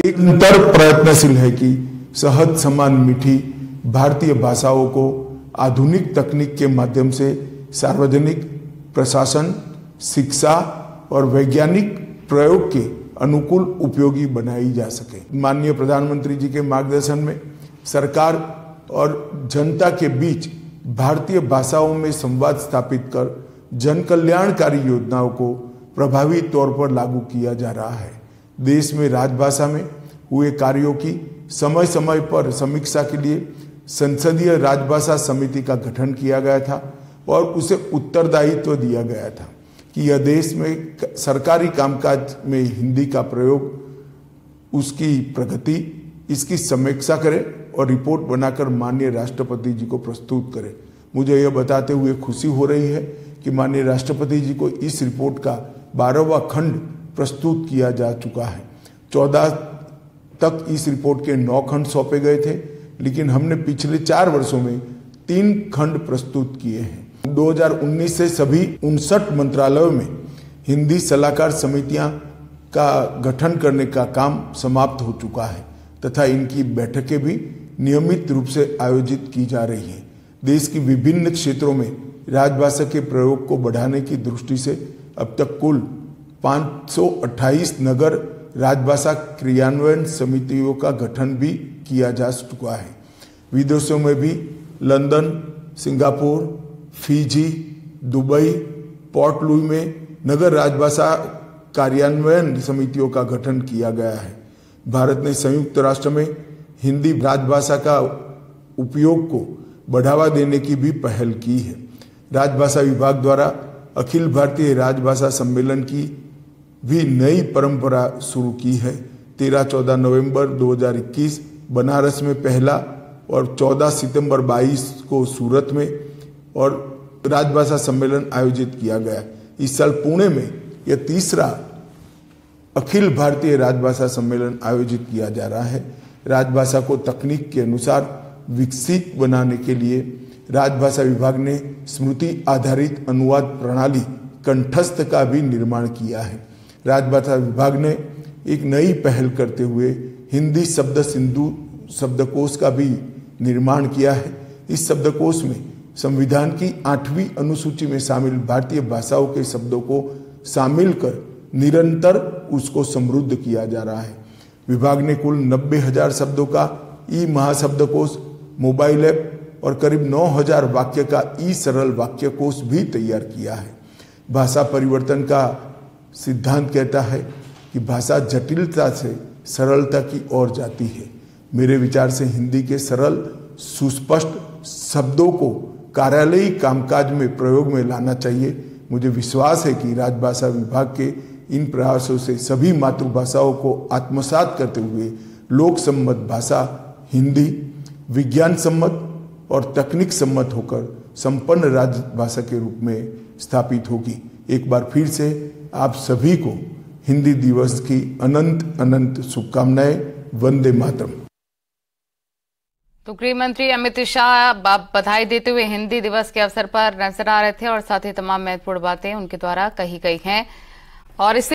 निरंतर प्रयत्नशील है कि सहज समान मीठी भारतीय भाषाओं को आधुनिक तकनीक के माध्यम से सार्वजनिक प्रशासन, शिक्षा और वैज्ञानिक प्रयोग के अनुकूल उपयोगी बनाई जा सके। माननीय प्रधानमंत्री जी के मार्गदर्शन में सरकार और जनता के बीच भारतीय भाषाओं में संवाद स्थापित कर जन कल्याणकारी योजनाओं को प्रभावी तौर पर लागू किया जा रहा है। देश में राजभाषा में हुए कार्यों की समय समय पर समीक्षा के लिए संसदीय राजभाषा समिति का गठन किया गया था और उसे उत्तरदायित्व दिया गया था कि यह देश में सरकारी कामकाज में हिंदी का प्रयोग, उसकी प्रगति, इसकी समीक्षा करे और रिपोर्ट बनाकर माननीय राष्ट्रपति जी को प्रस्तुत करे। मुझे यह बताते हुए खुशी हो रही है कि माननीय राष्ट्रपति जी को इस रिपोर्ट का 12वां खंड प्रस्तुत किया जा चुका है। 14 तक इस रिपोर्ट के 9 खंड सौंपे गए थे, लेकिन हमने पिछले 4 वर्षों में 3 खंड प्रस्तुत किए हैं। 2019 से सभी 59 मंत्रालयों में हिंदी सलाहकार समितियां का गठन करने का काम समाप्त हो चुका है तथा इनकी बैठकें भी नियमित रूप से आयोजित की जा रही हैं। देश की विभिन्न क्षेत्रों में राजभाषा के प्रयोग को बढ़ाने की दृष्टि से अब तक कुल 528 नगर राजभाषा क्रियान्वयन समितियों का गठन भी किया जा चुका है। विदेशों में भी London, Singapore, Fiji, Dubai, port Louis में नगर राजभाषा कार्यान्वयन समितियों का गठन किया गया है। भारत ने संयुक्त राष्ट्र में हिंदी राजभाषा का उपयोग को बढ़ावा देने की भी पहल की है। राजभाषा विभाग द्वारा अखिल भारतीय राजभाषा सम्मेलन की भी नई परंपरा शुरू की है। 13-14 नवंबर 2021 बनारस में पहला और 14 सितंबर 22 को सूरत में और राजभाषा सम्मेलन आयोजित किया गया। इस साल पुणे में यह 3रा अखिल भारतीय राजभाषा सम्मेलन आयोजित किया जा रहा है। राजभाषा को तकनीक के अनुसार विकसित बनाने के लिए राजभाषा विभाग ने स्मृति आधारित अनुवाद प्रणाली कंठस्थ का भी निर्माण किया है। राजभाषा विभाग ने एक नई पहल करते हुए हिंदी शब्द सिंधु शब्दकोश का भी निर्माण किया है। इस शब्दकोश में संविधान की 8वीं अनुसूची में शामिल भारतीय भाषाओं के शब्दों को शामिल कर निरंतर उसको समृद्ध किया जा रहा है। विभाग ने कुल 90,000 शब्दों का ई महाशब्दकोश, मोबाइल ऐप और करीब 9,000 वाक्य का ई सरल वाक्यकोश भी तैयार किया है। भाषा परिवर्तन का सिद्धांत कहता है कि भाषा जटिलता से सरलता की ओर जाती है। मेरे विचार से हिंदी के सरल सुस्पष्ट शब्दों को कार्यालयी कामकाज में प्रयोग में लाना चाहिए। मुझे विश्वास है कि राजभाषा विभाग के इन प्रयासों से सभी मातृभाषाओं को आत्मसात करते हुए लोक सम्मत भाषा हिंदी विज्ञान सम्मत और तकनीक सम्मत होकर संपन्न राजभाषा के रूप में स्थापित होगी। एक बार फिर से आप सभी को हिंदी दिवस की अनंत अनंत शुभकामनाएं। वंदे मातरम। तो गृह मंत्री अमित शाह बधाई देते हुए हिंदी दिवस के अवसर पर नजर आ रहे थे और साथ ही तमाम महत्वपूर्ण बातें उनके द्वारा कही गई हैं और इससे